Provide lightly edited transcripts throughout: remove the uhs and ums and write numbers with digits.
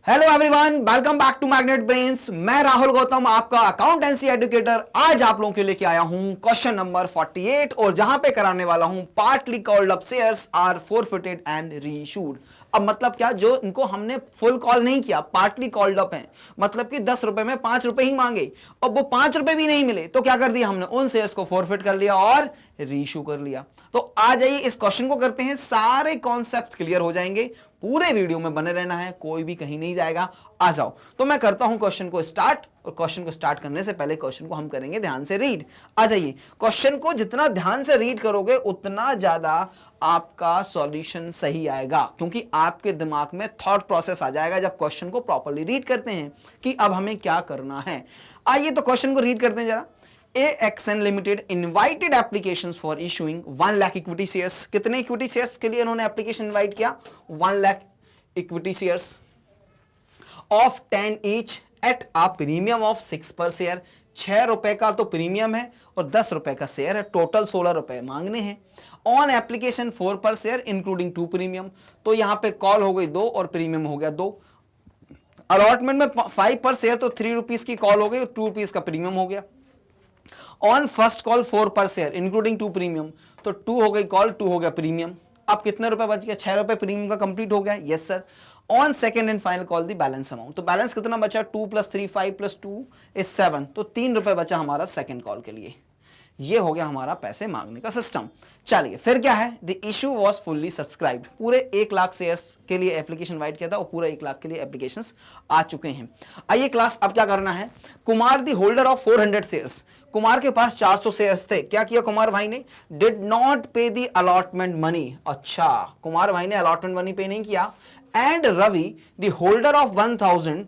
Hello everyone, welcome back to Magnet Brains. मैं राहुल गौतम, आपका accountancy educator. आज आप लोगों के लेके आया हूं क्वेश्चन नंबर 48 और जहां पे कराने वाला हूं partly called up shares are forfeited and reissued. अब मतलब क्या, जो इनको हमने फुल कॉल नहीं किया, पार्टली कॉल्ड अप है, मतलब कि 10 रुपए में 5 रुपए ही मांगे और वो 5 रुपए भी नहीं मिले तो क्या कर दिया हमने, उन शेयर्स को फोरफिट कर लिया और रीइश्यू कर लिया। तो आ जाइए इस क्वेश्चन को करते हैं, सारे कॉन्सेप्ट क्लियर हो जाएंगे। पूरे वीडियो में बने रहना है, कोई भी कहीं नहीं जाएगा। आ जाओ, तो मैं करता हूं क्वेश्चन को स्टार्ट, और क्वेश्चन को स्टार्ट करने से पहले क्वेश्चन को हम करेंगे ध्यान से रीड। आ जाइए, क्वेश्चन को जितना ध्यान से रीड करोगे उतना ज्यादा आपका सॉल्यूशन सही आएगा, क्योंकि आपके दिमाग में थॉट प्रोसेस आ जाएगा जब क्वेश्चन को प्रॉपर्ली रीड करते हैं कि अब हमें क्या करना है। आइए तो क्वेश्चन को रीड करते हैं जरा। AXN Limited invited applications for issuing 1 lakh equity shares. कितने इक्विटी शेयर्स के लिए उन्होंने एप्लीकेशन इनवाइट किया? 1 lakh equity shares of 10 each at a premium of 6 पर शेयर। 6 रुपए का तो प्रीमियम है और 10 रुपए का शेयर है, टोटल 16 रुपए मांगने हैं। ऑन एप्लीकेशन 4 पर शेयर इंक्लूडिंग 2 प्रीमियम, तो यहां पे कॉल हो गई 2 और प्रीमियम हो गया 2। अलॉटमेंट में 5 पर शेयर तो 3 रुपीज की कॉल हो गई और 2 रुपीज का प्रीमियम हो गया। ऑन फर्स्ट कॉल 4 पर शेयर इंक्लूडिंग 2 प्रीमियम, तो 2 हो गई कॉल, 2 हो गया प्रीमियम। अब कितने रुपए बच गया? 6 रुपए प्रीमियम का कंप्लीट हो गया। Yes sir. On second and final call the balance amount, तो बैलेंस कितना बचा? 2 + 3 5 + 2 is 7, तो 3 रुपए बचा हमारा सेकंड कॉल के लिए। ये हो गया हमारा पैसे मांगने का सिस्टम। चलिए फिर क्या है? The issue was fully subscribed. पूरे 1 लाख शेयर्स के लिए एप्लीकेशन वाइट किया था और पूरे 1 लाख के लिए एप्लीकेशंस आ चुके हैं। आइए क्लास, अब क्या करना है? Kumar the holder of 400 shares, Kumar के पास 400 शेयर्स थे। क्या किया कुमार भाई ने? Did not pay the allotment money. अच्छा, कुमार भाई ने अलॉटमेंट मनी पे नहीं किया। And Ravi the holder of 1000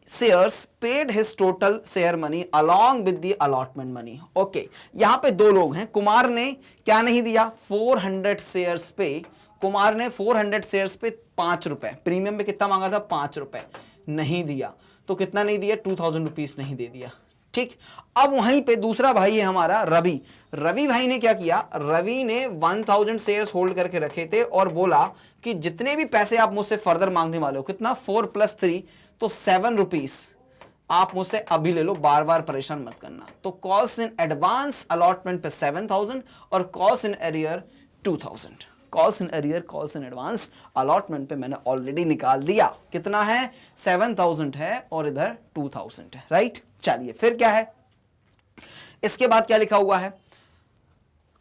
shares paid his total share money along with the allotment money. Okay, यहां पे 2 लोग हैं। कुमार ने क्या नहीं दिया? 400 शेयर्स पे, कुमार ने 400 शेयर्स पे 5 रुपए, प्रीमियम में कितना मांगा था? 5 रुपए नहीं दिया। तो कितना नहीं दिया? 2000 रुपीज नहीं दे दिया। ठीक, अब वहीं पे दूसरा भाई है हमारा रवि। रवि भाई ने क्या किया? रवि ने 1000 शेयर्स होल्ड करके रखे थे और बोला कि जितने भी पैसे आप मुझसे फर्दर मांगने वाले हो, कितना? 4 + 3 तो 7 रुपीज आप मुझसे अभी ले लो, बार बार परेशान मत करना। तो कॉल्स इन एडवांस अलॉटमेंट पे 7000 और calls in arrear 2000। Calls in arrear, calls in advance allotment पे मैंने ऑलरेडी निकाल दिया। कितना है? 7000 है और इधर 2000 है, राइट। चलिए फिर क्या है? इसके बाद क्या लिखा हुआ है?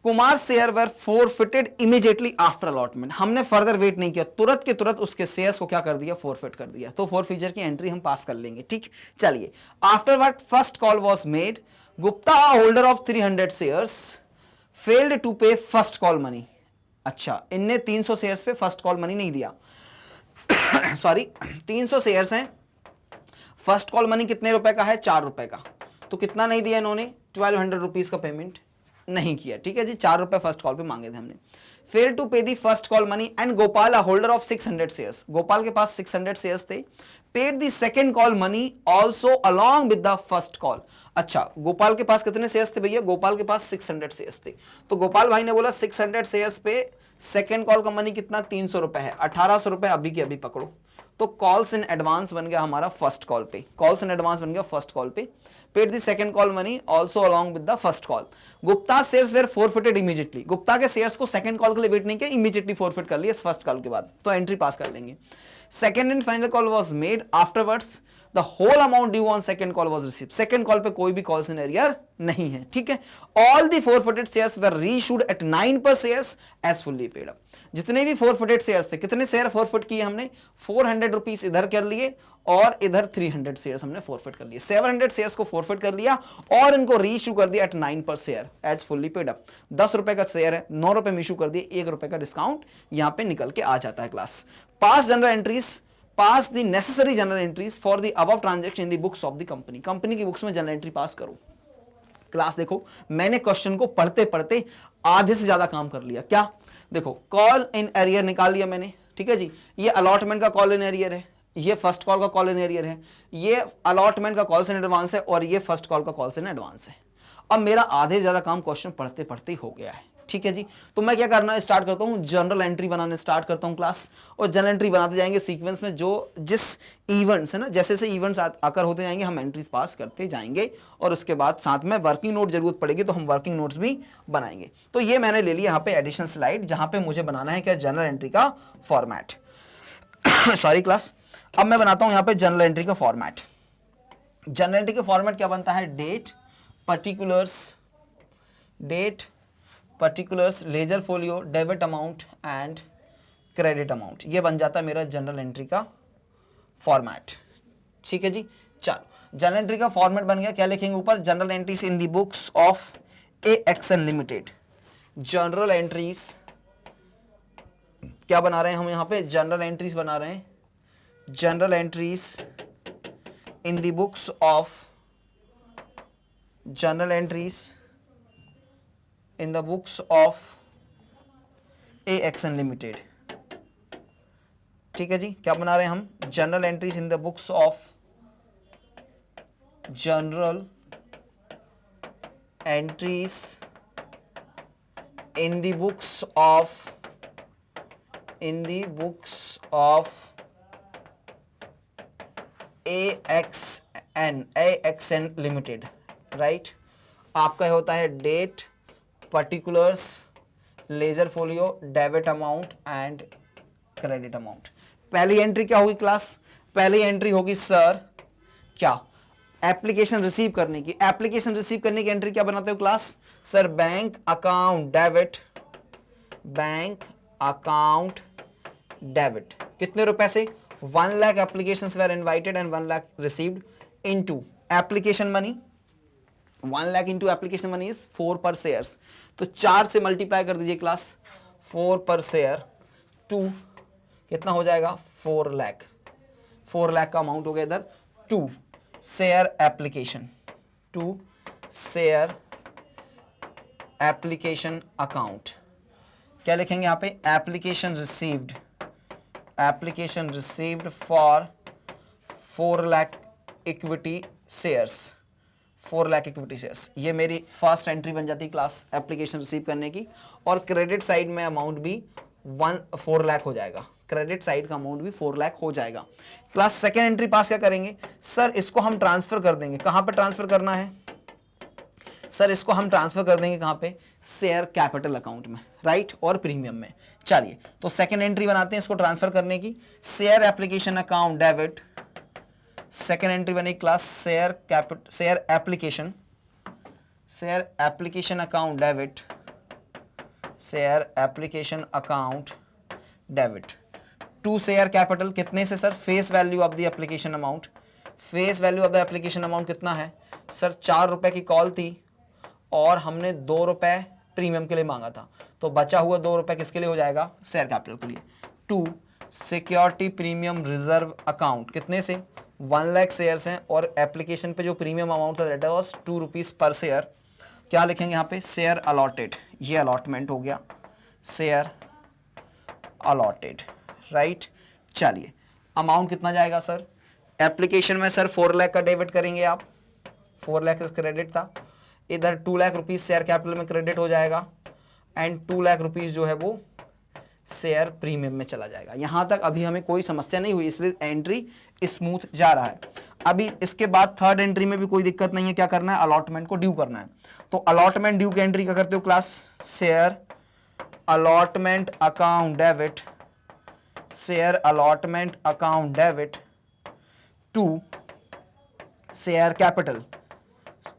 कुमार शेयर वर फोरफिटेड इमीडिएटली आफ्टर अलॉटमेंट। हमने फर्दर वेट नहीं किया, तुरंत के तुरंत उसके शेयर्स को क्या कर दिया? फोरफिट कर दिया। तो फोरफीचर की एंट्री हम पास कर लेंगे। ठीक, चलिए। After what first call was made, Gupta holder of 300 shares failed to pay first call money. अच्छा, इनने 300 शेयर्स पे फर्स्ट कॉल मनी नहीं दिया। सॉरी, 300 शेयर्स हैं, फर्स्ट कॉल मनी कितने रुपए का है? 4 रुपए का। तो कितना नहीं दिया इन्होंने? 1200 रुपीज का पेमेंट नहीं किया। ठीक है जी, 4 रुपए फर्स्ट कॉल पे मांगे थे हमने। फेल टू पे the first call money and Gopal a holder of 600 shares, Gopal के पास 600 शेयर्स थे। Paid the second call money also along with the first call. अच्छा, गोपाल के पास कितने शेयर्स थे भैया? गोपाल के पास 600 शेयर्स थे। तो गोपाल भाई ने बोला 600 शेयर्स पे सेकंड कॉल का मनी कितना? 300 रुपए है। 1800 रुपए अभी के अभी पकड़ो। तो कॉल्स इन एडवांस बन गया हमारा फर्स्ट कॉल पे, कॉल्स इन एडवांस बन गया फर्स्ट कॉल पे। Paid the second call money also along with the first call. Gupta shares were forfeited immediately, Gupta के शेयर्स को सेकंड कॉल के लिए वेट नहीं किया, इमीडिएटली फोरफिट कर लिया फर्स्ट कॉल के बाद, तो एंट्री पास कर लेंगे। Second and final call was made afterwards, the whole amount due on second call was received. Second call पे कोई भी कॉल्स इन एरियर नहीं है। ठीक है, all the forfeited shares were reissued at 9 per shares as fully paid up. जितने भी forfeited shares थे, कितने शेयर फोरफिट किए हमने? 400 रुपीज इधर कर लिए और इधर 300 शेयर्स हमने फोरफिट कर लिए। 700 शेयर्स को फोरफिट कर लिया और इनको रीइश्यू कर दिया at 9 per share as fully paid up. 10 रुपए का शेयर है, 9 रुपए में इश्यू कर दिए, 1 रुपए का डिस्काउंट यहां पे निकल के आ जाता है class. Pass general entries, pass the necessary general entries for the above transaction in the books of the company. Company की बुक्स में जनरल एंट्री पास करो। क्लास देखो, मैंने क्वेश्चन को पढ़ते पढ़ते आधे से ज्यादा काम कर लिया। क्या? देखो, कॉल इन एरियर निकाल लिया मैंने। ठीक है जी, ये अलॉटमेंट का कॉल इन एरियर है, ये फर्स्ट कॉल का कॉल इन एरियर है, ये अलॉटमेंट का कॉल्स इन एडवांस है और ये फर्स्ट कॉल का कॉल्स इन एडवांस है। अब मेरा आधे से ज्यादा काम क्वेश्चन पढ़ते पढ़ते ही हो गया है। ठीक है जी। तो मैं क्या करना स्टार्ट करता हूँ, जनरल एंट्री बनाने स्टार्ट करता हूँ क्लास, और जनरल एंट्री बनाते जाएंगे सीक्वेंस में, जो जिस इवेंट्स है ना, जैसे जैसे इवेंट्स आकर होते जाएंगे हम एंट्रीज पास करते जाएंगे, और उसके बाद साथ में वर्किंग नोट जरूरत पड़ेगी तो हम वर्किंग नोट्स भी बनाएंगे। तो ये मैंने ले लिया यहाँ पे एडिशन स्लाइड, जहाँ पे मुझे बनाना है क्या, जनरल एंट्री का फॉर्मेट। Sorry class. अब मैं बनाता हूँ यहाँ पे जनरल एंट्री का फॉर्मेट। जनरल एंट्री का फॉर्मेट क्या बनता है, date particulars, ledger folio, debit amount and credit amount. ये बन जाता है मेरा जनरल एंट्री का फॉर्मेट। ठीक है जी। चलो जनरल एंट्री का फॉर्मेट बन गया। क्या लिखेंगे ऊपर, general entries in the books of AXN limited. General entries क्या बना रहे हैं हम यहाँ पे, जनरल एंट्रीज बना रहे हैं, general entries in the books of, general entries in the books of AXN limited. ठीक है जी। क्या बना रहे हैं हम, general entries in the books of, general entries in the books of, in the books of AXN limited, right. आपका होता है date, particulars, ledger folio, debit amount and credit amount. पहली एंट्री क्या होगी क्लास, पहली एंट्री होगी sir क्या, application receive करने की। एप्लीकेशन रिसीव करने की एंट्री क्या बनाते हो class, sir bank account debit, bank account debit. कितने रुपए से, 1 lakh applications were invited and 1 lakh received into application money. 1 lakh into application money is 4 per shares, तो 4 से मल्टीप्लाई कर दीजिए क्लास, 4 पर शेयर टू कितना हो जाएगा, 4 लाख। 4 लाख का अमाउंट हो गया इधर। To share application, to share application account. क्या लिखेंगे यहाँ पे, application received, application received for 4 lakh equity shares, 4 lakh equity shares. ये मेरी फर्स्ट एंट्री बन जाती है क्लास, एप्लीकेशन रिसीव करने की। और क्रेडिट साइड में अमाउंट भी 4 लाख हो जाएगा, क्रेडिट साइड का अमाउंट भी 4 लाख हो जाएगा क्लास। सेकेंड एंट्री पास क्या करेंगे, सर इसको हम ट्रांसफर कर देंगे, कहां पे ट्रांसफर करना है, सर इसको हम ट्रांसफर कर देंगे कहां पे, शेयर कैपिटल अकाउंट में, राइट, और प्रीमियम में। चलिए तो सेकेंड एंट्री बनाते हैं इसको ट्रांसफर करने की, share application account debit. Second entry बनी class, share application account debit, share application account debit to share capital. कितने से sir, face value of the application amount. Face value of the application amount कितना है sir, 4 रुपए की call थी और हमने 2 रुपए प्रीमियम के लिए मांगा था, तो बचा हुआ 2 रुपए किसके लिए हो जाएगा, शेयर कैपिटल के लिए। To security premium reserve account, कितने से, 1 लाख शेयर्स हैं और एप्लीकेशन पे जो प्रीमियम अमाउंट था that was 2 rupees per share. क्या लिखेंगे यहाँ पे, शेयर अलॉटेड, ये अलॉटमेंट हो गया, शेयर अलॉटेड, राइट। चलिए अमाउंट कितना जाएगा सर, एप्लीकेशन में सर 4 लाख का डेबिट करेंगे आप, 4 लाख क्रेडिट था, इधर 2 लाख रुपीज शेयर कैपिटल में क्रेडिट हो जाएगा एंड 2 लाख रुपीज जो है वो शेयर प्रीमियम में चला जाएगा। यहां तक अभी हमें कोई समस्या नहीं हुई, इसलिए एंट्री स्मूथ जा रहा है। अभी इसके बाद थर्ड एंट्री में भी कोई दिक्कत नहीं है, क्या करना है, अलॉटमेंट को ड्यू करना है। तो अलॉटमेंट ड्यू की एंट्री क्या करते हो class, share allotment account debit, share allotment account debit to share capital,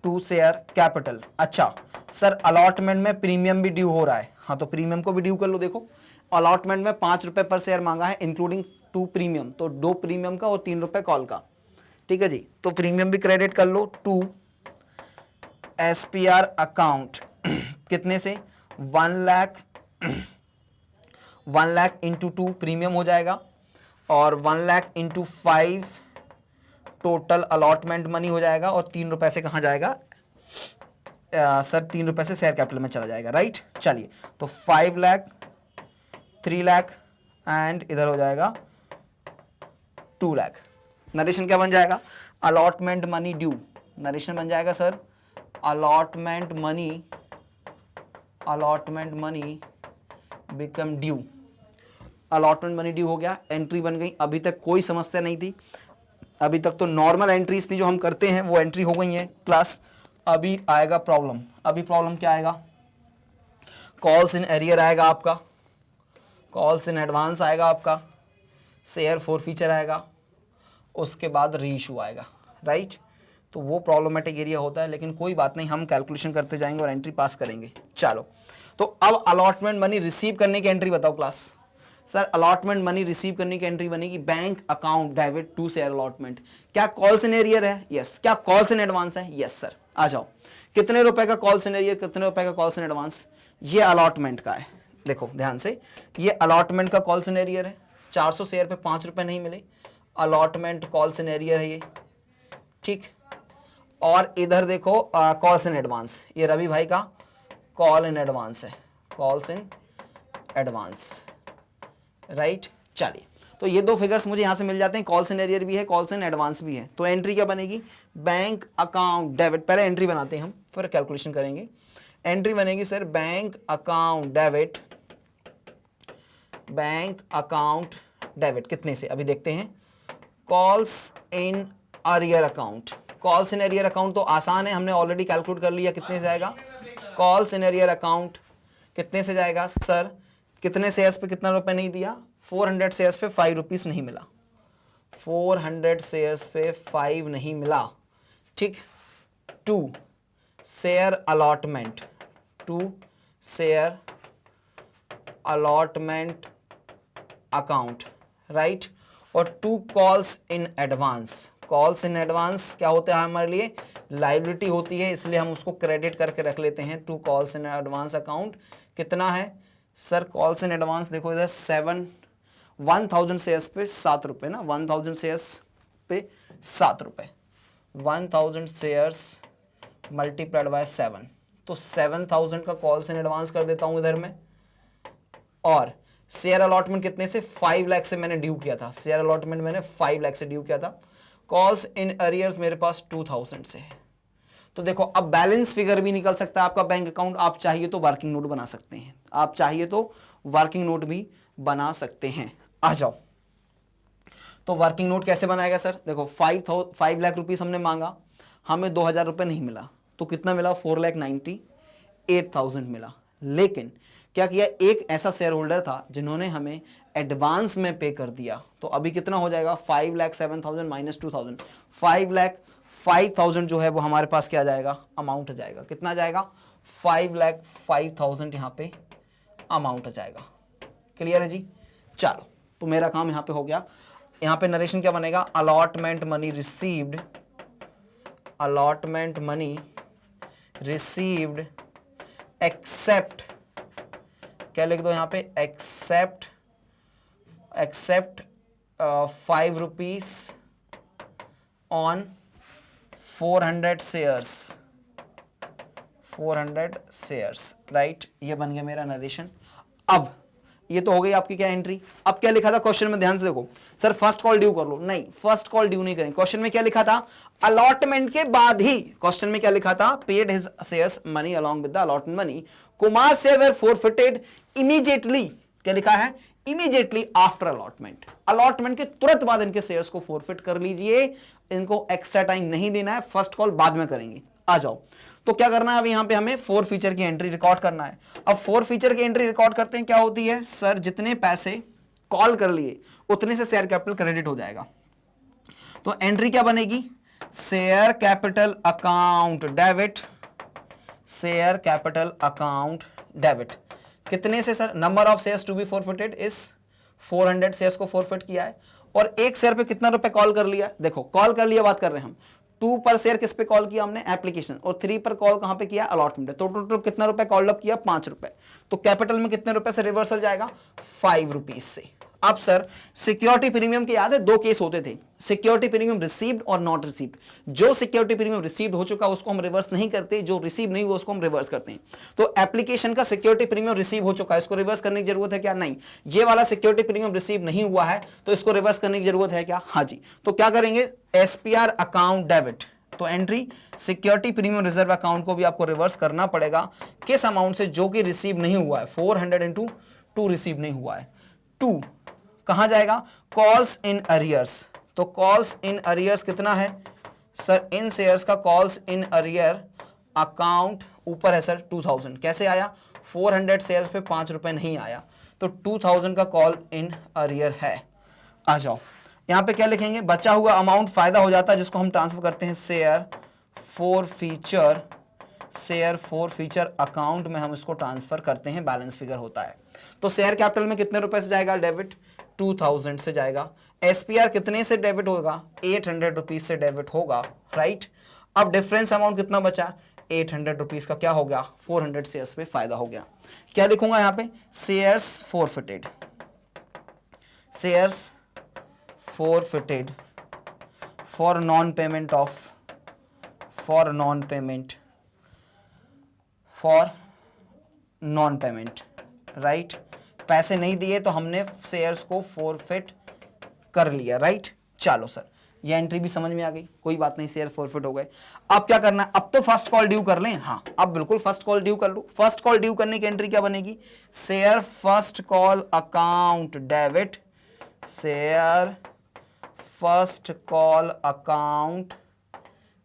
to share capital. अच्छा सर अलॉटमेंट में प्रीमियम भी ड्यू हो रहा है, हाँ तो प्रीमियम को भी ड्यू कर लो। देखो अलॉटमेंट में 5 रुपए पर शेयर मांगा है इंक्लूडिंग 2 प्रीमियम, तो 2 प्रीमियम का और 3 रुपए कॉल का, ठीक है जी। तो प्रीमियम भी क्रेडिट कर लो टू SPR अकाउंट, कितने से, 1 लाख, 1 लाख इंटू 2 प्रीमियम हो जाएगा और 1 lakh into 5 total allotment money हो जाएगा और 3 रुपए से कहाँ जाएगा सर, 3 रुपए से शेयर कैपिटल में चला जाएगा, राइट। चलिए तो 5 लाख, 3 लाख एंड इधर हो जाएगा 2 लाख। नरेशन क्या बन जाएगा, अलॉटमेंट मनी ड्यू, नरेशन बन जाएगा sir allotment money, allotment money become due, allotment money due हो गया, एंट्री बन गई। अभी तक कोई समस्या नहीं थी, अभी तक तो नॉर्मल एंट्रीज थी जो हम करते हैं वो एंट्री हो गई है क्लास। अभी आएगा प्रॉब्लम, अभी प्रॉब्लम क्या आएगा, कॉल्स इन एरियर आएगा आपका, कॉल्स इन एडवांस आएगा आपका, शेयर फॉरफीचर आएगा, उसके बाद रीइशू आएगा, राइट। तो वो प्रॉब्लमेटिक एरिया होता है, लेकिन कोई बात नहीं, हम कैलकुलेशन करते जाएंगे और एंट्री पास करेंगे। चलो, तो अब अलॉटमेंट मनी रिसीव करने की एंट्री बताओ class. Sir allotment money receive करने की एंट्री बनेगी bank account debit to share allotment. क्या कॉल्स इन एरियर है? यस। क्या कॉल्स इन एडवांस है? Yes sir. आ जाओ, कितने रुपए का कॉल्स इन एरियर, कितने रुपए का कॉल्स इन एडवांस? ये अलॉटमेंट का है, देखो ध्यान से, ये अलॉटमेंट का कॉल्स इन एरियर है। 400 शेयर पे 5 रुपए नहीं मिले, अलॉटमेंट कॉल्स इन एरियर है ये, ठीक। और इधर देखो कॉल्स इन एडवांस, ये रवि भाई का कॉल इन एडवांस है, कॉल्स इन एडवांस, राइट। चलिए, तो ये दो फिगर्स मुझे यहां से मिल जाते हैं, कॉल्स इन एरियर भी है, कॉल्स इन एडवांस भी है। तो एंट्री क्या बनेगी, बैंक अकाउंट डेबिट, पहले एंट्री बनाते हैं हम, फिर कैलकुलेशन करेंगे। एंट्री बनेगी sir bank account debit, bank account debit कितने से, अभी देखते हैं। Calls in arrear account, calls in arrear account तो आसान है, हमने ऑलरेडी कैलकुलेट कर लिया कितने से जाएगा। कॉल्स इन अरियर अकाउंट कितने से जाएगा सर, कितने शेयर्स पे कितना रुपए नहीं दिया, 400 शेयर्स पे 5 रुपीस नहीं मिला, 400 शेयर्स पे 5 नहीं मिला, ठीक। To share allotment, to share allotment account, right. और to calls in advance, calls in advance क्या होता है हमारे लिए, लायबिलिटी होती है, इसलिए हम उसको क्रेडिट करके रख लेते हैं। To calls in advance account कितना है सर, कॉल्स इन एडवांस देखो इधर 1000 शेयर्स पे 7 रुपए ना, 1000 शेयर्स पे 7 रुपए, 1000 शेयर्स मल्टीप्लाइड बाय 7, तो 7000 का कॉल्स इन एडवांस कर देता हूं इधर में। और शेयर अलॉटमेंट कितने से, 5 लाख से मैंने ड्यू किया था, शेयर अलॉटमेंट मैंने 5 लाख से ड्यू किया था। कॉल्स इन अरियर्स मेरे पास 2000 से है। तो देखो अब बैलेंस फिगर भी निकल सकता है आपका बैंक अकाउंट, आप चाहिए तो वर्किंग नोट बना सकते हैं, आप चाहिए तो वर्किंग नोट भी बना सकते हैं। आ जाओ, तो वर्किंग नोट कैसे बनाएगा सर, देखो 5 लाख रुपीस हमने मांगा, हमें 2000 रुपये नहीं मिला, तो कितना मिला, 4,98,000 मिला। लेकिन क्या किया, एक ऐसा शेयर होल्डर था जिन्होंने हमें एडवांस में पे कर दिया, तो अभी कितना हो जाएगा, 5,07,000 माइनस 2000, 5,05,000 जो है वो हमारे पास क्या जाएगा, अमाउंट आ जाएगा, कितना जाएगा, 5,05,000 यहाँ पे अमाउंट आ जाएगा। क्लियर है जी। चलो, तो मेरा काम यहाँ पे हो गया। यहाँ पे नरेशन क्या बनेगा, allotment money received, allotment money received except, क्या लिख दो यहाँ पे, except 5 rupees on 400 shares, 400 shares, right. ये बन गया मेरा नरेशन। अब ये तो हो गई आपकी क्या एंट्री। अब क्या लिखा था क्वेश्चन में, ध्यान से देखो सर, फर्स्ट कॉल ड्यू कर लो, नहीं फर्स्ट कॉल ड्यू नहीं करें। क्वेश्चन में क्या लिखा था, अलॉटमेंट के बाद ही, क्वेश्चन में क्या लिखा था, paid his shares money along with the allotment money, Kumar share were forfeited immediately, क्या लिखा है, इमीडिएटली आफ्टर अलॉटमेंट, अलॉटमेंट के तुरंत बाद इनके शेयर्स को फॉरफिट कर लीजिए, इनको एक्स्ट्रा टाइम नहीं देना है, फर्स्ट कॉल बाद में करेंगे। आ जाओ, तो क्या करना है, अब यहां पे हमें 4 फीचर की एंट्री रिकॉर्ड करना है। अब 4 फीचर की एंट्री रिकॉर्ड करते हैं, क्या होती है सर, जितने पैसे कॉल कर लिए उतने से शेयर कैपिटल क्रेडिट हो जाएगा। तो एंट्री क्या बनेगी, share capital account debit, share capital account debit कितने से sir, number of shares to be forfeited is 400 shares को फॉरफिट किया है, और एक शेयर पे कितना रुपए कॉल कर लिया, देखो कॉल कर लिया बात कर रहे हैं हम, 2 पर शेयर किस पे कॉल किया हमने, एप्लीकेशन, और 3 पर कॉल कहां पे किया, अलॉटमेंट। तो टोटल कितना रुपए कॉल अप किया, 5 रुपए। तो कैपिटल में कितने रुपए से रिवर्सल जाएगा, 5 रुपीज से। अब सर सिक्योरिटी प्रीमियम के याद है 2 केस होते थे, सिक्योरिटी प्रीमियम रिसीव्ड और नॉट रिसीव्ड। जो सिक्योरिटी प्रीमियम रिसीव्ड हो चुका उसको हम रिवर्स नहीं करते, जो रिसीव नहीं हुआ उसको हम रिवर्स करते हैं। तो एप्लीकेशन का सिक्योरिटी प्रीमियम रिसीव हो चुका है, इसको रिवर्स करने की जरूरत है क्या, नहीं। ये वाला सिक्योरिटी प्रीमियम रिसीव नहीं हुआ है तो इसको रिवर्स करने की जरूरत है क्या, हाँ जी। तो क्या करेंगे, एसपीआर अकाउंट डेबिट, तो entry security premium reserve account को भी आपको रिवर्स करना पड़ेगा किस अमाउंट से, जो कि रिसीव नहीं हुआ है। 400 इंटू 2 रिसीव नहीं हुआ है। 2 कहां जाएगा, कॉल्स इन अरियर्स। तो कॉल्स इन अरियर्स कितना है सर, इन शेयर्स का कॉल्स इन अरियर अकाउंट ऊपर है सर 2000। कैसे आया, 400 शेयर्स पे 5 रुपए नहीं आया, तो 2000 का कॉल इन अरियर है। आ जाओ यहां पे क्या लिखेंगे, बचा हुआ अमाउंट फायदा हो जाता है जिसको हम ट्रांसफर करते हैं शेयर फॉर फ्यूचर अकाउंट में, हम इसको ट्रांसफर करते हैं, बैलेंस फिगर होता है। तो शेयर कैपिटल में कितने रुपए से जाएगा, डेबिट 2000 से जाएगा। एसपीआर कितने से डेबिट होगा, 800 रुपीज से डेबिट होगा, राइट। अब डिफरेंस अमाउंट कितना बचा, 800 रुपीज का क्या हो गया, 400 शेयर्स पे फायदा हो गया। क्या लिखूंगा यहां पे, shares forfeited for non payment, right. पैसे नहीं दिए तो हमने शेयर्स को फॉरफिट कर लिया, राइट। चलो सर ये एंट्री भी समझ में आ गई, कोई बात नहीं, शेयर फॉरफिट हो गए। अब क्या करना है, अब तो फर्स्ट कॉल ड्यू कर लें। हाँ अब बिल्कुल फर्स्ट कॉल ड्यू कर लो। फर्स्ट कॉल ड्यू करने की एंट्री क्या बनेगी, share first call account debit, share first call account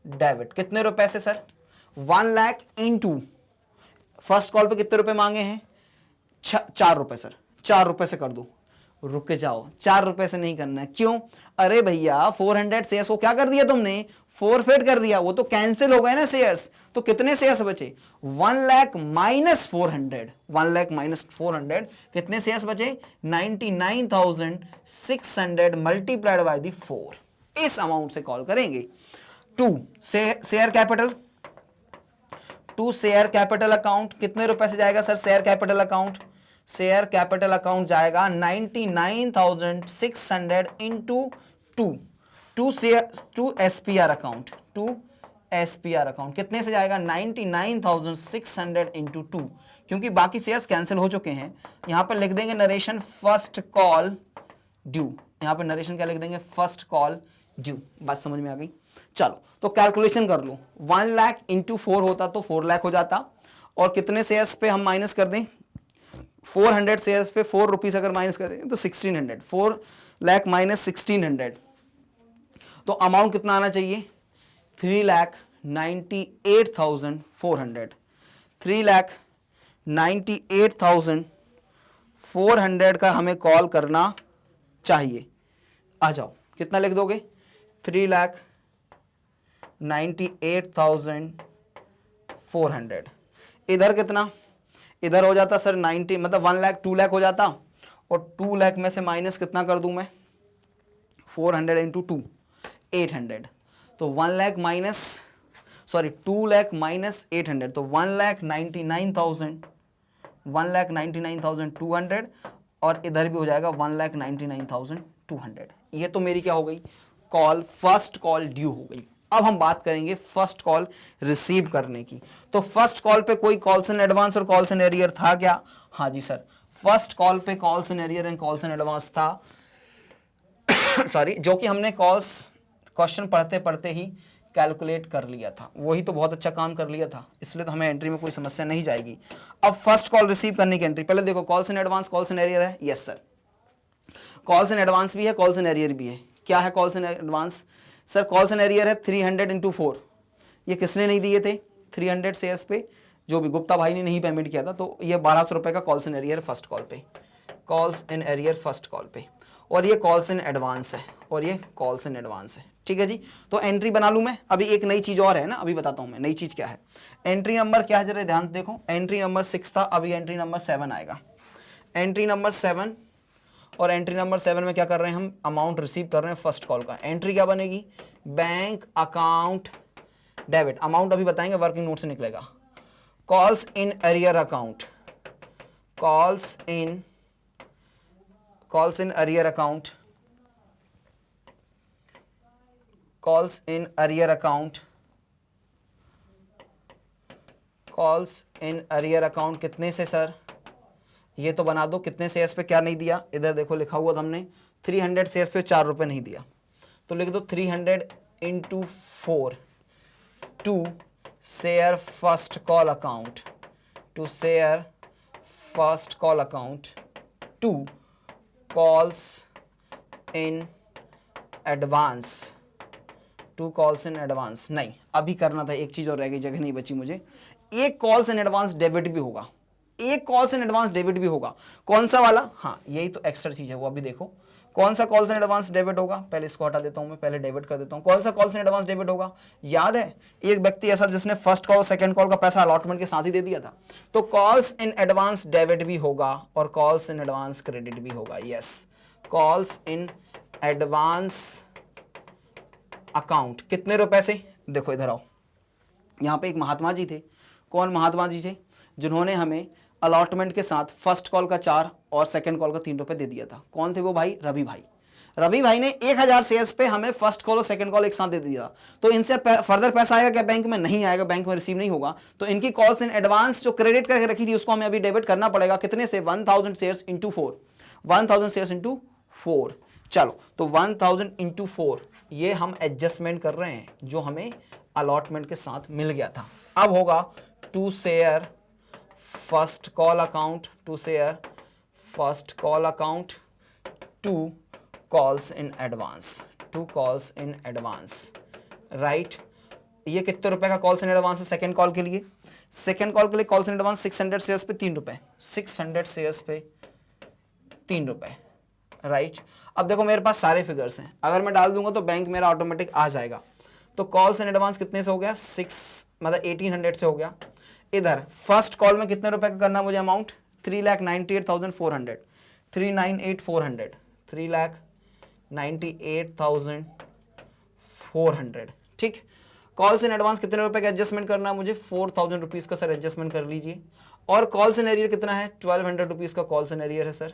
debit. कितने रुपए से sir, 1 lakh into first call पे कितने रुपए मांगे हैं, 4 रुपए सर, 4 रुपए से कर दो। रुक के जाओ, 4 रुपए से नहीं करना है, क्यों, अरे भैया 400 शेयर्स को क्या कर दिया तुमने, फॉरफिट कर दिया, वो तो कैंसिल हो गए ना शेयर्स। तो कितने शेयर्स बचे, 1 लाख माइनस 400, 1 लाख माइनस 400, कितने शेयर्स बचे, 99,600 मल्टीप्लाइड बाय दी 4। इस अमाउंट से कॉल करेंगे। 2 शेयर कैपिटल अकाउंट कितने रुपए से जाएगा सर, शेयर कैपिटल अकाउंट जाएगा 99,600 इंटू 2 एसपीआर अकाउंट, कितने से जाएगा, 99,600 इंटू 2, क्योंकि बाकी शेयर्स कैंसिल हो चुके हैं। यहां पर लिख देंगे नरेशन फर्स्ट कॉल ड्यू, यहां पर नरेशन क्या लिख देंगे, फर्स्ट कॉल ड्यू। बात समझ में आ गई। चलो तो कैलकुलेशन कर लो, 1 लाख इंटू 4 होता तो 4 लाख हो जाता, और कितने शेयर्स पे हम माइनस कर दें, 400 शेयर्स पे 4 रुपीज अगर माइनस कर दें तो 1600, 4 लाख माइनस 1600, तो अमाउंट कितना आना चाहिए, 3,98,400, 3,98,400 का हमें कॉल करना चाहिए। आ जाओ कितना लिख दोगे, 3,98,400। इधर कितना, इधर हो जाता सर 90, मतलब 1 लाख 2 लाख हो जाता, और 2 लाख में से माइनस कितना कर दूं मैं, 400 इंटू 2 800, तो 1 लाख माइनस 2 लाख माइनस 800, तो 1,99,200, और इधर भी हो जाएगा 1,99,200। ये तो मेरी क्या हो गई, कॉल फर्स्ट कॉल ड्यू हो गई। अब हम बात करेंगे फर्स्ट कॉल रिसीव करने की। तो फर्स्ट कॉल पे कोई कॉल्स इन एडवांस और कॉल्स इन एरियर था क्या, हाँ जी सर, फर्स्ट कॉल पे calls in arrear and calls in advance था सॉरी, जो कि हमने कॉल्स क्वेश्चन पढ़ते पढ़ते ही कैलकुलेट कर लिया था, वही तो बहुत अच्छा काम कर लिया था, इसलिए तो हमें एंट्री में कोई समस्या नहीं जाएगी। अब फर्स्ट कॉल रिसीव करने की एंट्री, पहले देखो calls in advance calls in arrear है, yes sir, calls in advance भी है, कॉल्स इन एरियर भी है। क्या है calls in advance, sir calls in arrear है 300 इंटू 4, ये किसने नहीं दिए थे, 300 शेयर्स पे जो भी गुप्ता भाई ने नहीं पेमेंट किया था, तो ये 1200 रुपए का calls in arrear first call पे, calls in arrear first call पे, और ये कॉल्स इन एडवांस है, और ये कॉल्स इन एडवांस है। ठीक है जी, तो एंट्री बना लूं मैं। अभी एक नई चीज और है ना, अभी बताता हूं मैं नई चीज क्या है। एंट्री नंबर क्या है जरा ध्यान देखो, एंट्री नंबर 6 था, अभी एंट्री नंबर 7 आएगा। एंट्री नंबर 7, और एंट्री नंबर 7 में क्या कर रहे हैं हम, अमाउंट रिसीव कर रहे हैं फर्स्ट कॉल का। एंट्री क्या बनेगी, बैंक अकाउंट डेबिट, अमाउंट अभी बताएंगे, वर्किंग नोट से निकलेगा। Calls in arrear account, calls in arrear account, calls in arrear account, calls in arrear account कितने से सर, ये तो बना दो, कितने शेयर्स पे क्या नहीं दिया, इधर देखो लिखा हुआ था हमने 300 शेयर्स पे 4 रुपए नहीं दिया, तो लिख दो 300 into 4, to share first call account, to share first call account to calls in advance, to calls in advance। नहीं, अभी करना था, एक चीज और रह गई, जगह नहीं बची मुझे। एक कॉल्स इन एडवांस डेबिट भी होगा, एक कॉल्स इन एडवांस डेबिट भी होगा। कौन सा वाला? हाँ, यही तो एक्स्ट्रा चीज है, वो अभी देखो कौन सा कॉल्स इन एडवांस डेबिट होगा। पहले इसको हटा देता हूं मैं, पहले डेबिट कर देता हूं। कौन सा कॉल्स इन एडवांस डेबिट होगा? याद है एक व्यक्ति ऐसा जिसने फर्स्ट कॉल और सेकंड कॉल का पैसा अलॉटमेंट के साथ ही दे दिया था, तो कॉल्स इन एडवांस डेबिट भी होगा और कॉल्स इन एडवांस क्रेडिट भी होगा। Yes, calls in advance account कितने रुपए से? देखो इधर आओ, यहां पे एक महात्मा जी थे। कौन महात्मा जी थे? जिन्होंने हमें अलॉटमेंट के साथ फर्स्ट कॉल का 4 और सेकंड कॉल का 3 रुपए दे दिया था। कौन थे वो भाई? रवि भाई। रवि भाई ने 1000 शेयर्स पे हमें फर्स्ट कॉल और सेकंड कॉल एक साथ दे दिया। तो इनसे फर्दर पैसा आएगा क्या बैंक में? नहीं आएगा, बैंक में रिसीव नहीं होगा। तो इनकी कॉल्स इन एडवांस जो क्रेडिट करके रखी थी उसको हमें अभी डेबिट करना पड़ेगा। कितने से? 1000 शेयर्स इंटू 4, 1000 शेयर्स इंटू 4। चलो, तो 1000 इंटू 4 ये हम एडजस्टमेंट कर रहे हैं जो हमें अलॉटमेंट के साथ मिल गया था। अब होगा to share first call account, to share first call account to calls in advance, to calls in advance, right. ये कितने रुपए का कॉल्स इन एडवांस है सेकंड कॉल के लिए? सेकंड कॉल के लिए कॉल्स इन एडवांस 600 शेयर्स पे 3 रुपए, 600 शेयर्स पे 3 रुपए, राइट। अब देखो मेरे पास सारे फिगर्स हैं, अगर मैं डाल दूंगा तो बैंक मेरा ऑटोमेटिक आ जाएगा। तो कॉल्स इन एडवांस कितने से हो गया? 1800 से हो गया। इधर फर्स्ट कॉल में कितने रुपए का करना मुझे अमाउंट? 3,98,400, 398,400, 3,98,400, ठीक। कॉल्स इन एडवांस कितने रुपए का एडजस्टमेंट करना है मुझे? 4,000 रुपीज का सर एडजस्टमेंट कर लीजिए। और कॉल्स इन एरियर कितना है? 1200 रुपीज का कॉल्स इन एरियर है सर।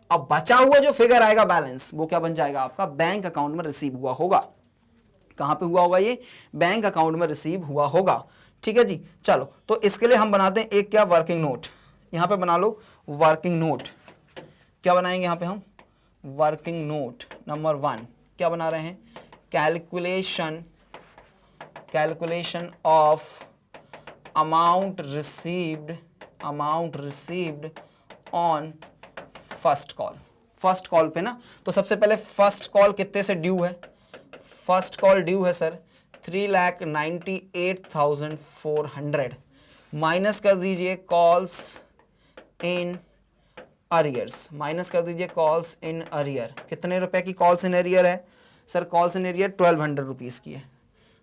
अब बचा हुआ जो फिगर आएगा बैलेंस, वो क्या बन जाएगा आपका? बैंक अकाउंट में रिसीव हुआ होगा। कहां पे हुआ होगा ये? बैंक अकाउंट में रिसीव हुआ होगा, ठीक है जी। चलो, तो इसके लिए हम बनाते हैं एक क्या? Working note. यहां पे बना लो वर्किंग नोट। क्या बनाएंगे यहां पे हम? वर्किंग नोट नंबर 1 क्या बना रहे हैं? Calculation of amount received on first call. First call पे ना, तो सबसे पहले फर्स्ट कॉल कितने से ड्यू है? फर्स्ट कॉल ड्यू है सर 3,98,400, माइनस कर दीजिए कॉल्स इन अरियर्स, माइनस कर दीजिए कॉल्स इन अरियर। कितने रुपए की कॉल्स इन अरियर है सर? कॉल्स इन अरियर 1200 रुपीज की है,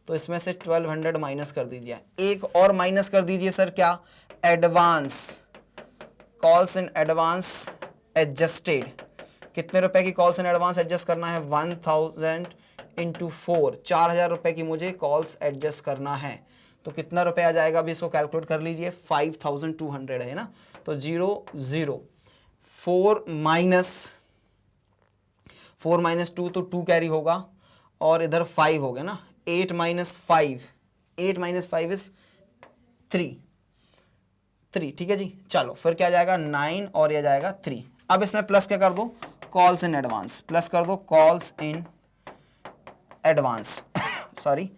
तो इसमें से 1200 माइनस कर दीजिए। एक और माइनस कर दीजिए सर, क्या? Advance, calls in advance adjusted. कितने रुपए की कॉल्स इन एडवांस एडजस्ट करना है? 1000 इंटू 4, 4000 रुपए की मुझे कॉल्स एडजस्ट करना है। तो कितना रुपए आ जाएगा? अभी इसको कैलकुलेट कर लीजिए। 5200 है ना, तो 0 0 4 माइनस 2 तो 2 कैरी होगा, और इधर 5 हो गया ना। 8 माइनस 5 इज 3, ठीक है जी। चलो फिर क्या जाएगा? 9 और यह जाएगा 3। अब इसमें प्लस क्या कर दो? कॉल्स इन एडवांस, प्लस कर दो calls in advance sorry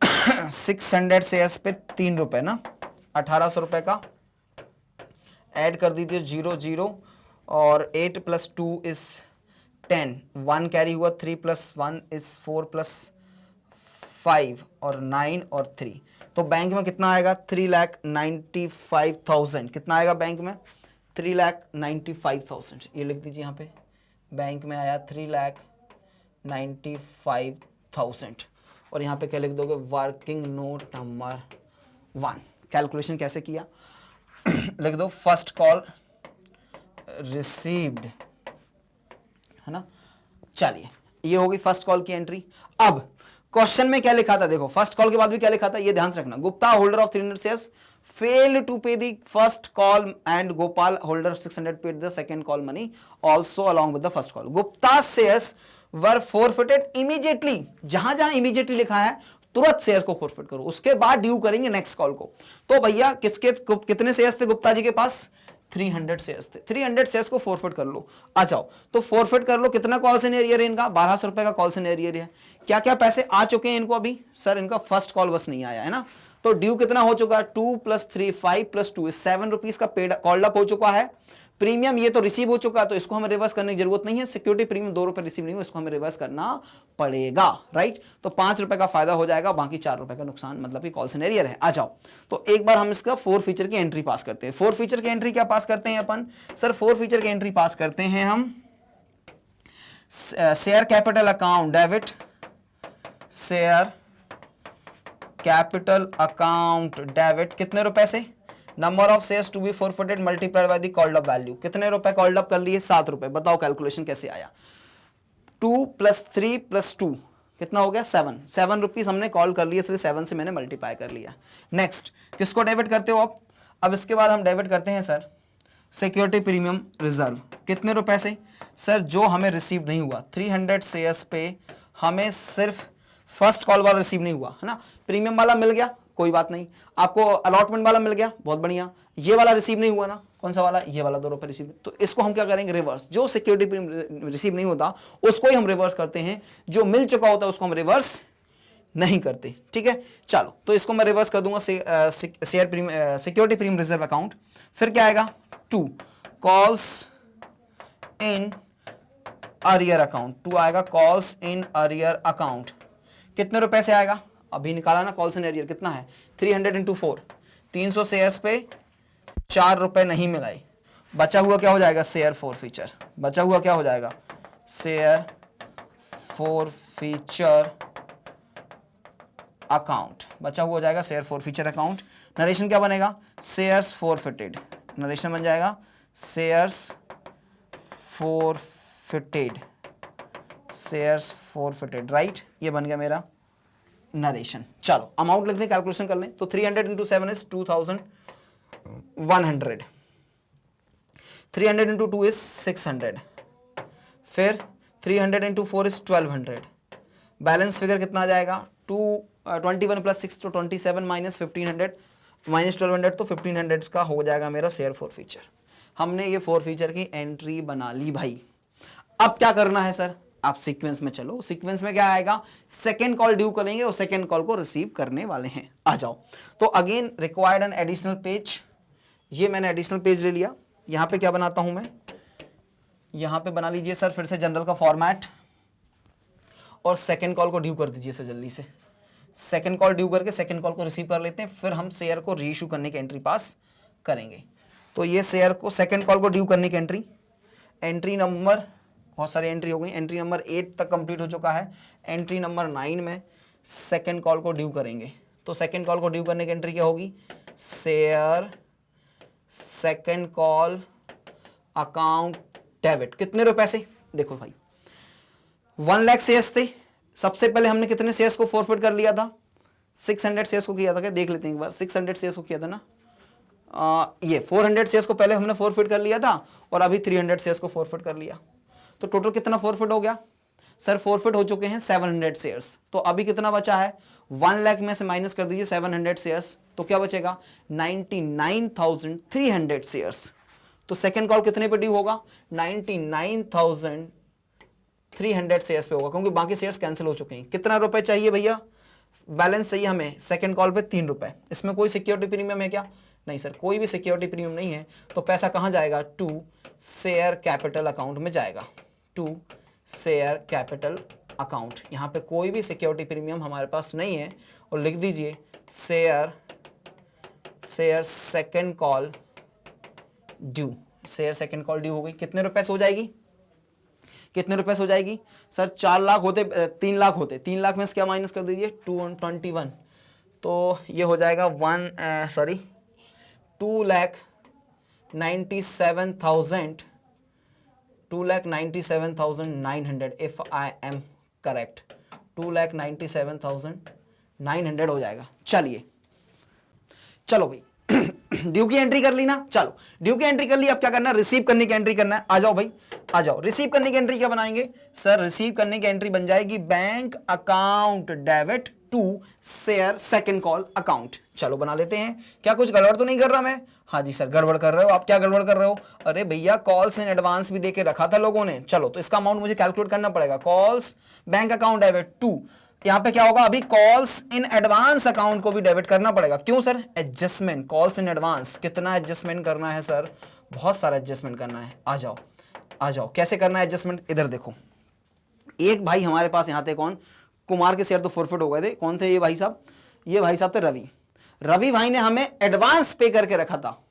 600 shares पे 3 रुपए ना, 1800 रुपए का ऐड कर दीजिए 0 0, और 8 + 2 इज 10, 1 कैरी हुआ, 3 + 1 इज 4 + 5 और 9 और 3। तो बैंक में कितना आएगा? 3,95,000। कितना आएगा बैंक में? 3,95,000। ये लिख दीजिए यहाँ पे, बैंक में आया 3,95,000। और यहाँ पे क्या लिख दोगे? Working note number 1। कैलकुलेशन कैसे किया? लिख दो फर्स्ट कॉल रिसीव्ड, है ना। चलिए, ये होगी फर्स्ट कॉल की एंट्री। अब क्वेश्चन में क्या लिखा था? देखो, फर्स्ट कॉल के बाद भी क्या लिखा था, ये ध्यान से रखना। Gupta holder of 300 shares failed to pay the first call and Gopal holder 600 paid the second call money also along with the first call. Gupta's shares were forfeited immediately. जहां जहां immediately लिखा है तुरंत शेयर को फॉरफिट करो, उसके बाद due करेंगे नेक्स्ट कॉल को। तो भैया कितने शेयर्स थे गुप्ता जी के पास? 300 शेयर्स थे, 300 शेयर्स को फॉरफिट कर लो। आ जाओ तो फॉरफिट कर लो। कितना कॉल्स इन एरियर है इनका? 1200 रुपए का कॉल्स इन एरियर है। क्या क्या पैसे आ चुके हैं इनको अभी? सर इनका फर्स्ट कॉल बस नहीं आया है ना, तो ड्यू कितना हो चुका है? 2 + 3 5 + 2 7 रुपीज का पेड कॉल्ड अप हो चुका है। प्रीमियम ये तो रिसीव हो चुका है, तो इसको हमें रिवर्स करने की जरूरत नहीं है। सिक्योरिटी प्रीमियम 2 रुपए रिसीव नहीं हुआ, इसको हमें रिवर्स करना पड़ेगा, राइट। तो 5 रुपए का फायदा हो जाएगा, बाकी 4 रुपए का नुकसान, मतलब कि कॉल सिनेरियर है। आ जाओ तो एक बार हम इसका 4 फीचर की एंट्री पास करते हैं। 4 फीचर की एंट्री क्या पास करते हैं अपन? सर 4 फीचर की एंट्री पास करते हैं हम share capital account debit, share capital account debit कितने रुपए से? Number of shares to be forfeited multiplied by the called up value. कितने रुपए कॉल्ड अप कर लिए? 7 रुपए। बताओ कैलकुलेशन कैसे आया? 2 + 3 + 2 कितना हो गया? 7 रुपीज हमने कॉल कर लिए, इसलिए 7 से मैंने मल्टीप्लाई कर लिया। नेक्स्ट किसको डेबिट करते हो आप? अब इसके बाद हम डेबिट करते हैं सर सिक्योरिटी प्रीमियम रिजर्व। कितने रुपए से? सर जो हमें रिसीव नहीं हुआ 300 शेयर्स पे, हमें सिर्फ फर्स्ट कॉल वाला रिसीव नहीं हुआ है ना, प्रीमियम वाला मिल गया कोई बात नहीं, आपको अलॉटमेंट वाला मिल गया बहुत बढ़िया, ये वाला रिसीव नहीं हुआ ना, कौन सा वाला? ये वाला 2 रुपए रिसीव। तो इसको हम क्या करेंगे? रिवर्स। जो सिक्योरिटी प्रीमियम रिसीव नहीं होता उसको ही हम रिवर्स करते हैं, जो मिल चुका होता है उसको हम रिवर्स नहीं करते, ठीक है। चलो तो इसको मैं रिवर्स कर दूंगा share premium security premium reserve account. फिर क्या आएगा? 2 कॉल्स इन अरियर अकाउंट, 2 आएगा कॉल्स इन अरियर अकाउंट। कितने रुपए से आएगा? अभी निकाला ना कॉल्स इन अरियर, कितना है? 300 × 4, 300 शेयर्स पे 4 रुपए नहीं मिलाए, बचा हुआ क्या हो जाएगा? Share forfeiture. बचा हुआ क्या हो जाएगा? Share forfeiture account. बचा हुआ हो जाएगा शेयर फॉरफीचर अकाउंट। नरेशन क्या बनेगा? Shares forfeited. नरेशन बन जाएगा shares forfeited, shares forfeited, right. ये बन गया मेरा नरेशन। चलो अमाउंट लिख दें, कैलकुलेशन कर लें। तो 300 × 7 इज 2100, 300 × 2 इज 600, फिर 300 × 4 इज 1200। बैलेंस फिगर कितना आ जाएगा? 21 + 6 तो 27 - 1500 - 1200, तो 1500 का हो जाएगा मेरा शेयर फॉरफीचर। हमने ये फॉरफीचर की एंट्री बना ली भाई। अब क्या करना है सर? आप सीक्वेंस में चलो। सीक्वेंस में क्या आएगा? सेकंड कॉल ड्यू करेंगे और सेकंड कॉल को रिसीव करने वाले हैं। आ जाओ तो again required an additional page. ये मैंने एडिशनल पेज ले लिया। यहां पे क्या बनाता हूं मैं? यहां पे बना लीजिए सर फिर से जनरल का फॉर्मेट, और सेकंड कॉल को ड्यू कर दीजिए सर जल्दी से। सेकंड कॉल ड्यू करके सेकंड कॉल को रिसीव कर लेते हैं, फिर हम शेयर को रीइश्यू करने की एंट्री पास करेंगे। तो ये शेयर को सेकंड कॉल को ड्यू करने की एंट्री नंबर, बहुत सारी एंट्री हो गई, एंट्री नंबर 8 तक कंप्लीट हो चुका है। एंट्री नंबर 9 में सेकंड कॉल को ड्यू करेंगे। तो सेकंड कॉल को ड्यू करने की एंट्री क्या होगी? Share second call account debit. कितने रुपए से? देखो भाई 1 लाख शेयर्स थे, सबसे पहले हमने कितने शेयर्स को फॉरफिट कर लिया था? 600 शेयर्स को किया था क्या? देख लेते हैं एक बार। 600 शेयर्स को किया था ना, ये 400 शेयर्स को पहले हमने फॉरफिट कर लिया था, और अभी 300 शेयर्स को फॉरफिट कर लिया। तो टोटल कितना फॉरफिट हो गया सर? फॉरफिट हो चुके हैं 700 शेयर्स। तो अभी कितना बचा है? 1 लाख में से माइनस कर दीजिए 700 शेयर्स, तो क्या बचेगा? 99,300 शेयर्स। तो सेकंड कॉल कितने पे ड्यू होगा? 99,300 शेयर्स पे होगा, क्योंकि बाकी शेयर्स कैंसिल हो चुके हैं। कितना रुपए चाहिए भैया? बैलेंस चाहिए हमें सेकंड कॉल पे 3 रुपए। इसमें कोई सिक्योरिटी प्रीमियम है क्या? नहीं सर, कोई भी सिक्योरिटी प्रीमियम नहीं है। तो पैसा कहां जाएगा? टू शेयर कैपिटल अकाउंट में जाएगा, टू शेयर कैपिटल अकाउंट। यहां पे कोई भी सिक्योरिटी प्रीमियम हमारे पास नहीं है, और लिख दीजिए share second call due. Share second call due हो गई। कितने रुपए से हो जाएगी? कितने रुपए से हो जाएगी सर? 4 लाख होते, 3 लाख होते, 3 लाख में से क्या माइनस कर दीजिए? 221, तो ये हो जाएगा 2,97,900 इफ आई एम करेक्ट। 2,97,900 हो जाएगा। चलिए चलो भाई ड्यू की एंट्री कर ली ना। चलो ड्यू की एंट्री कर ली, अब क्या करना है? रिसीव करने की एंट्री करना है। आ जाओ भाई, आ जाओ। रिसीव करने की एंट्री क्या बनाएंगे सर? रिसीव करने की एंट्री बन जाएगी bank account debit to share second call account. चलो बना लेते हैं। क्या कुछ गड़बड़ तो नहीं कर रहा मैं? हाँ जी सर गड़बड़ कर रहे हो। आप क्या गड़बड़ कर रहे हो? अरे भैया कॉल्स इन एडवांस भी देके रखा था लोगों ने। चलो तो इसका अमाउंट मुझे कैलकुलेट करना पड़ेगा। Calls bank account debit to, यहां पे क्या होगा, अभी कॉल्स इन एडवांस अकाउंट को भी डेबिट करना पड़ेगा। क्यों sir? Adjustment, calls in advance. कितना एडजस्टमेंट करना है सर? बहुत सारा एडजस्टमेंट करना है। आ जाओ आ जाओ। कैसे करना है एडजस्टमेंट? इधर देखो, एक भाई हमारे पास यहां थे, कौन? कुमार के शेयर तो फॉरफिट हो गए थे। कौन थे ये भाई साहब? ये भाई साहब थे रवि। रवि भाई ने हमें एडवांस पे करके रखा था।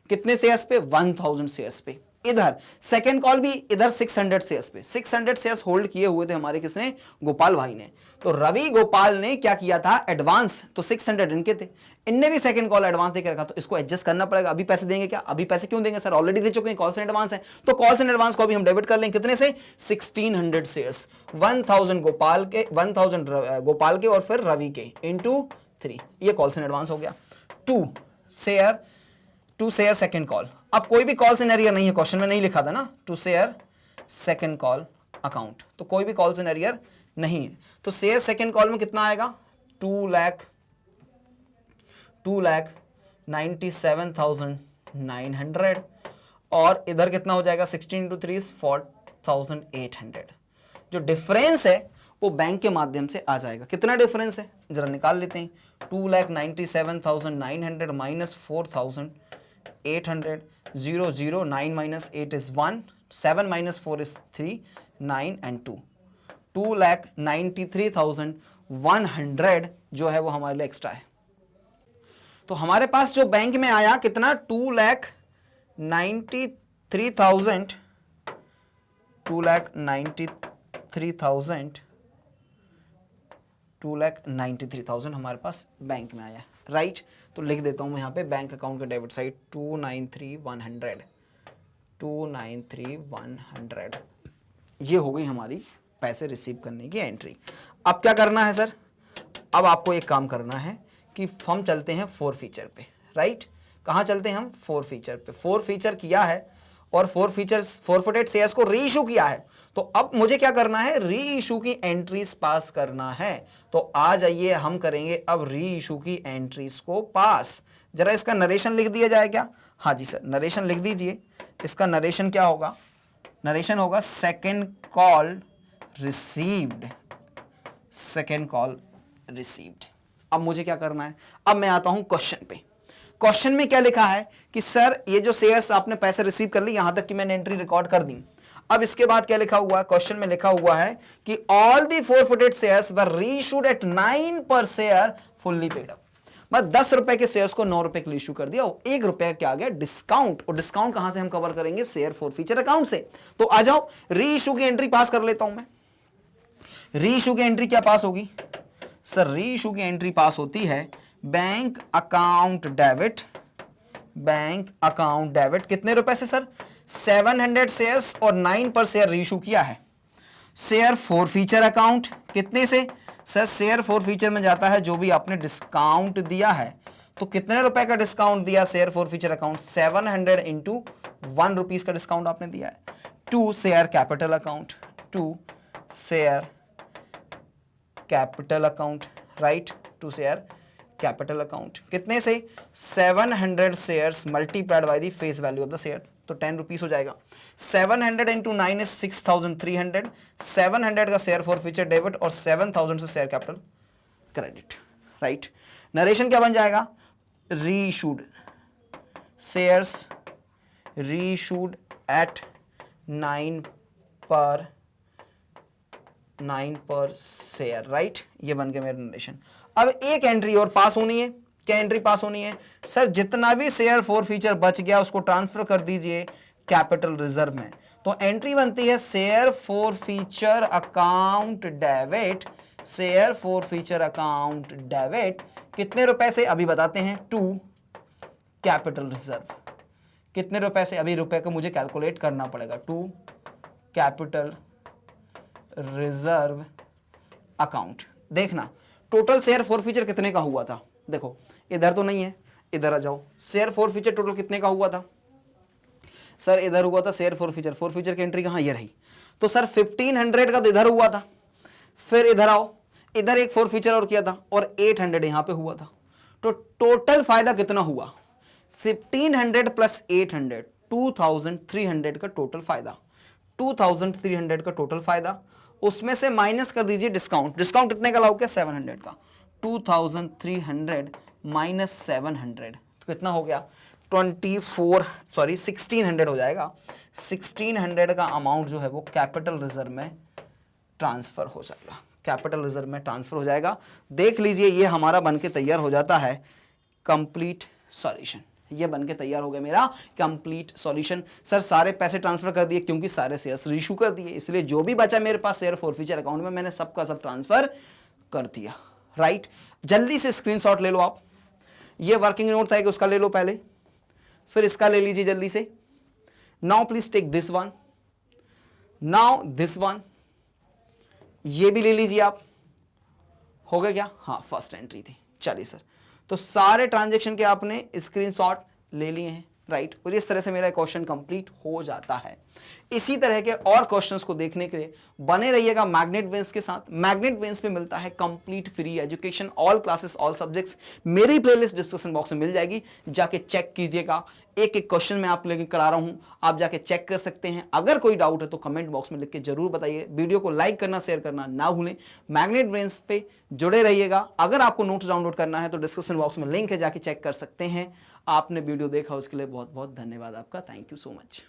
कितने शेयर्स पे? 1000 शेयर्स पे। इधर सेकंड कॉल भी इधर 600 शेयर्स पे। 600 शेयर्स होल्ड किए हुए थे हमारे, किसने? गोपाल भाई ने। तो रवि गोपाल ने क्या किया था? एडवांस, तो 600 इनके थे, इनने भी सेकंड कॉल एडवांस देकर रखा, तो इसको एडजस्ट करना पड़ेगा। अभी पैसे देंगे क्या? अभी पैसे क्यों देंगे सर? ऑलरेडी दे चुके हैं, कॉल्स इन एडवांस है। तो कॉल्स इन एडवांस को अभी हम डेबिट कर लेंगे। कितने से? 1600 शेयर्स। 1000 गोपाल के, 1000 गोपाल के और फिर रवि के इंटू 3, ये कॉल्स इन एडवांस हो गया। To share second call. अब कोई भी कॉल्स इन एरियर नहीं है, क्वेश्चन में नहीं लिखा था ना, to share second call account, तो कोई भी कॉल्स इन एरियर नहीं है। तो शेयर सेकंड कॉल में कितना आएगा? 2,97,900 और इधर कितना हो जाएगा? 16 into 3 is 4,800। जो डिफरेंस है वो बैंक के माध्यम से आ जाएगा। कितना डिफरेंस है जरा निकाल लेते हैं। 2,97,900 minus 4,800, 0 0 9 minus 8 is 1, 7 minus 4 is 3, 9 and 2, 2,93,100 जो है वो हमारे लिए एक्स्ट्रा है। तो हमारे पास जो बैंक में आया कितना? 2,93,000 हमारे पास बैंक में आया, राइट। तो लिख देता हूं मैं यहां पे बैंक अकाउंट के डेबिट साइड 293,100। ये हो गई हमारी पैसे रिसीव करने की एंट्री। अब क्या करना है सर? अब आपको एक काम करना है कि हम चलते हैं फोर फीचर पे, राइट। कहां चलते हैं हम? फोर फीचर पे। फोर फीचर किया है और फॉरफिटेड शेयर्स को री इशू किया है। तो अब मुझे क्या करना है? री इशू की एंट्रीज पास करना है। तो आ जाइए हम करेंगे अब री इशू की एंट्रीज को पास। जरा इसका नरेशन लिख दिया जाए क्या? हाँ जी सर, नरेशन लिख दीजिए। इसका नरेशन क्या होगा? नरेशन होगा second call received, second call received. अब मुझे क्या करना है? अब मैं आता हूं क्वेश्चन पे। क्वेश्चन में क्या लिखा है कि सर ये जो शेयर्स आपने पैसे रिसीव कर ली, यहां तक कि मैंने एंट्री रिकॉर्ड कर दी। अब इसके बाद क्या लिखा हुआ है? क्वेश्चन में लिखा हुआ है कि all the forfeited shares were reissued at 9 per share fully paid up. मैं 10 रुपए के शेयर्स को 9 रुपए के लिए इश्यू कर दिया और 1 रुपए क्या आ गया? डिस्काउंट। और डिस्काउंट कहां से हम कवर करेंगे? शेयर फॉरफीचर अकाउंट से। तो आ जाओ री इश्यू की एंट्री पास कर लेता हूं मैं। री इश्यू की एंट्री क्या पास होगी सर? री इश्यू की एंट्री पास होती है bank account debit, bank account debit कितने रुपए से सर? 700 शेयर्स और 9 पर शेयर रीइश्यू किया है। शेयर फॉरफीचर अकाउंट कितने से सर? शेयर फॉरफीचर में जाता है जो भी आपने डिस्काउंट दिया है। तो कितने रुपए का डिस्काउंट दिया share forfeiture account? 700 into 1 rupees का डिस्काउंट आपने दिया है। To share capital account, to share capital account, right. To share capital account कितने से? 700 shares multiplied by the face value of the share, तो 10 रुपीज हो जाएगा। 700 इंटू 9 इज 6,300। 700 का शेयर फॉरफीचर डेबिट और 7,000 से share capital credit, right. Narration क्या बन जाएगा? Reissued shares reissued at 9 per share, right. ये बन गया मेरा नरेशन। अब एक एंट्री और पास होनी है। क्या एंट्री पास होनी है सर? जितना भी शेयर फॉरफीचर बच गया उसको ट्रांसफर कर दीजिए कैपिटल रिजर्व में। तो एंट्री बनती है share forfeiture account debit, share forfeiture account debit कितने रुपए से? अभी बताते हैं। टू कैपिटल रिजर्व कितने रुपए से? अभी रुपए को मुझे कैलकुलेट करना पड़ेगा। To capital reserve account. देखना टोटल शेयर फॉरफीचर कितने का हुआ था? देखो इधर तो नहीं है, इधर आ जाओ। शेयर फॉरफीचर टोटल कितने का हुआ था सर? इधर हुआ था शेयर फॉरफीचर की एंट्री कहां? ये रही। तो सर 1500 का तो इधर हुआ था। फिर इधर आओ, इधर एक फोर फीचर और किया था और 800 यहां पे हुआ था, तो टोटल फायदा कितना हुआ? 1500 प्लस 800, 2300 का टोटल फायदा, 2300 का टोटल फायदा। उसमें से माइनस कर दीजिए डिस्काउंट, डिस्काउंट कितने का लाओ? क्या 700 का, 2300 माइनस 700 तो कितना हो गया? 1600 हो जाएगा। 1600 का अमाउंट जो है वो कैपिटल रिजर्व में ट्रांसफर हो जाएगा, कैपिटल रिजर्व में ट्रांसफर हो जाएगा। देख लीजिए ये हमारा बनके तैयार हो जाता है कंप्लीट सॉल्यूशन। ये बनके तैयार हो गया मेरा कंप्लीट सॉल्यूशन। सर सारे पैसे ट्रांसफर कर दिए क्योंकि सारे शेयर्स रीइश्यू कर दिए, इसलिए जो भी बचा मेरे पास शेयर फॉरफीचर अकाउंट में मैंने सबका सब ट्रांसफर कर दिया, राइट। जल्दी से स्क्रीनशॉट ले लो आप। ये वर्किंग नोट था कि उसका ले लो पहले, फिर इसका ले लीजिए जल्दी से। Now please take this one, now this one, ये भी ले लीजिए आप। हो गया क्या? हाँ फर्स्ट एंट्री थी। चलिए सर, तो सारे ट्रांजैक्शन के आपने स्क्रीनशॉट ले लिए हैं, राइट। और इस तरह से मेरा क्वेश्चन कंप्लीट हो जाता है। इसी तरह के और क्वेश्चंस को देखने के लिए बने रहिएगा मैग्नेट बेंस के साथ। मैग्नेट बेंस में मिलता है complete free education, all classes all subjects. मेरी प्लेलिस्ट डिस्क्रिप्शन बॉक्स में मिल जाएगी, जाके चेक कीजिएगा। एक एक क्वेश्चन मैं आप लेके करा रहा हूं, आप जाके चेक कर सकते हैं। अगर कोई डाउट है तो कमेंट बॉक्स में लिख के जरूर बताइए। वीडियो को लाइक करना, शेयर करना ना भूलें। मैग्नेट बेंस पे जुड़े रहिएगा। अगर आपको नोट्स डाउनलोड करना है तो डिस्क्रिप्शन बॉक्स में लिंक है, जाके चेक कर सकते हैं। आपने वीडियो देखा उसके लिए बहुत बहुत धन्यवाद आपका। Thank you so much.